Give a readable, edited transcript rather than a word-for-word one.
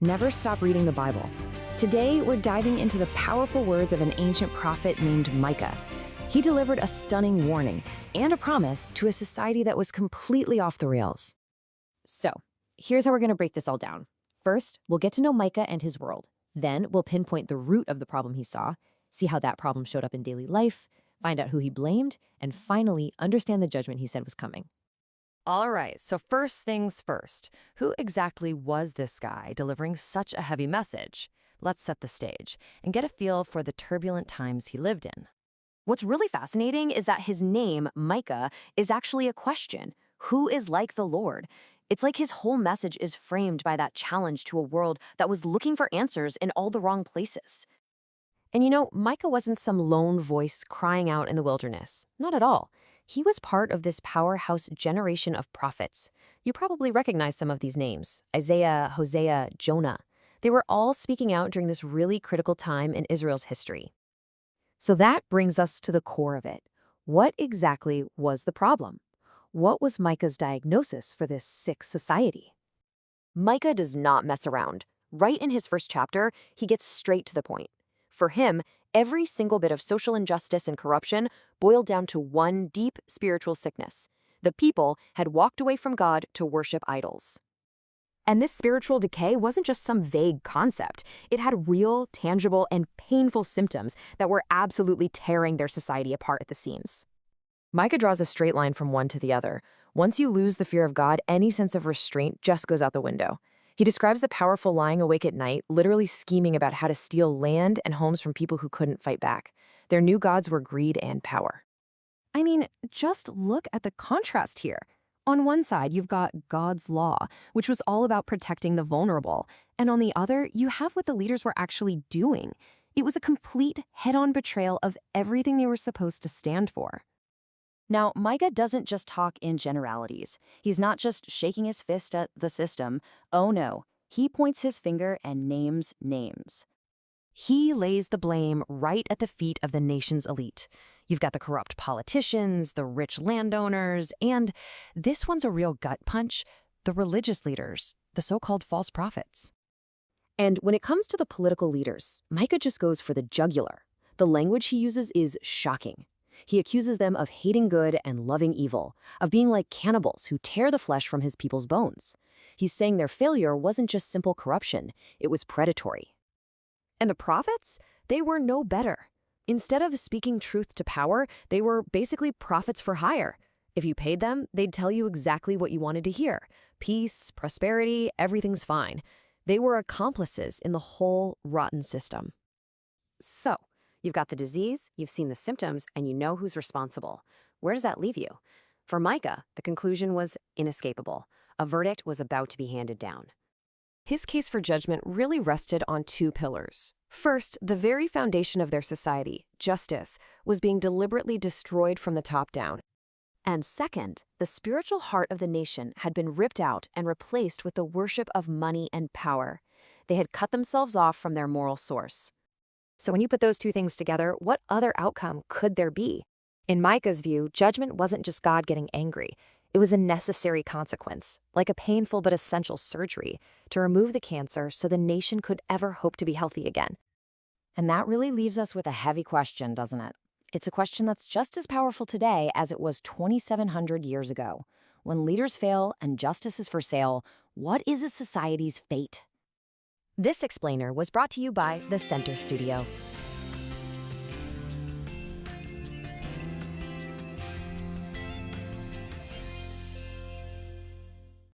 Never stop reading the Bible. Today, we're diving into the powerful words of an ancient prophet named Micah. He delivered a stunning warning and a promise to a society that was completely off the rails. So, here's how we're going to break this all down. First, we'll get to know Micah and his world. Then, we'll pinpoint the root of the problem he saw, see how that problem showed up in daily life, find out who he blamed, and finally, understand the judgment he said was coming. All right, so first things first. Who exactly was this guy delivering such a heavy message? Let's set the stage and get a feel for the turbulent times he lived in. What's really fascinating is that his name, Micah, is actually a question. Who is like the Lord? It's like his whole message is framed by that challenge to a world that was looking for answers in all the wrong places. And Micah wasn't some lone voice crying out in the wilderness. Not at all. He was part of this powerhouse generation of prophets. You probably recognize some of these names: Isaiah, Hosea, Jonah. They were all speaking out during this really critical time in Israel's history. So that brings us to the core of it. What exactly was the problem? What was Micah's diagnosis for this sick society? Micah does not mess around. Right in his first chapter, he gets straight to the point. For him, every single bit of social injustice and corruption boiled down to one deep spiritual sickness. The people had walked away from God to worship idols. And this spiritual decay wasn't just some vague concept. It had real, tangible, and painful symptoms that were absolutely tearing their society apart at the seams. Micah draws a straight line from one to the other. Once you lose the fear of God, any sense of restraint just goes out the window. He describes the powerful lying awake at night, literally scheming about how to steal land and homes from people who couldn't fight back. Their new gods were greed and power. I mean, just look at the contrast here. On one side, you've got God's law, which was all about protecting the vulnerable. And on the other, you have what the leaders were actually doing. It was a complete head-on betrayal of everything they were supposed to stand for. Now, Micah doesn't just talk in generalities. He's not just shaking his fist at the system. Oh no, he points his finger and names names. He lays the blame right at the feet of the nation's elite. You've got the corrupt politicians, the rich landowners, and this one's a real gut punch, the religious leaders, the so-called false prophets. And when it comes to the political leaders, Micah just goes for the jugular. The language he uses is shocking. He accuses them of hating good and loving evil, of being like cannibals who tear the flesh from his people's bones. He's saying their failure wasn't just simple corruption, it was predatory. And the prophets? They were no better. Instead of speaking truth to power, they were basically prophets for hire. If you paid them, they'd tell you exactly what you wanted to hear. Peace, prosperity, everything's fine. They were accomplices in the whole rotten system. So, you've got the disease, you've seen the symptoms, and you know who's responsible. Where does that leave you? For Micah, the conclusion was inescapable. A verdict was about to be handed down. His case for judgment really rested on two pillars. First, the very foundation of their society, justice, was being deliberately destroyed from the top down. And second, the spiritual heart of the nation had been ripped out and replaced with the worship of money and power. They had cut themselves off from their moral source. So when you put those two things together, what other outcome could there be? In Micah's view, judgment wasn't just God getting angry. It was a necessary consequence, like a painful but essential surgery, to remove the cancer so the nation could ever hope to be healthy again. And that really leaves us with a heavy question, doesn't it? It's a question that's just as powerful today as it was 2,700 years ago. When leaders fail and justice is for sale, what is a society's fate? This explainer was brought to you by the Center Studio.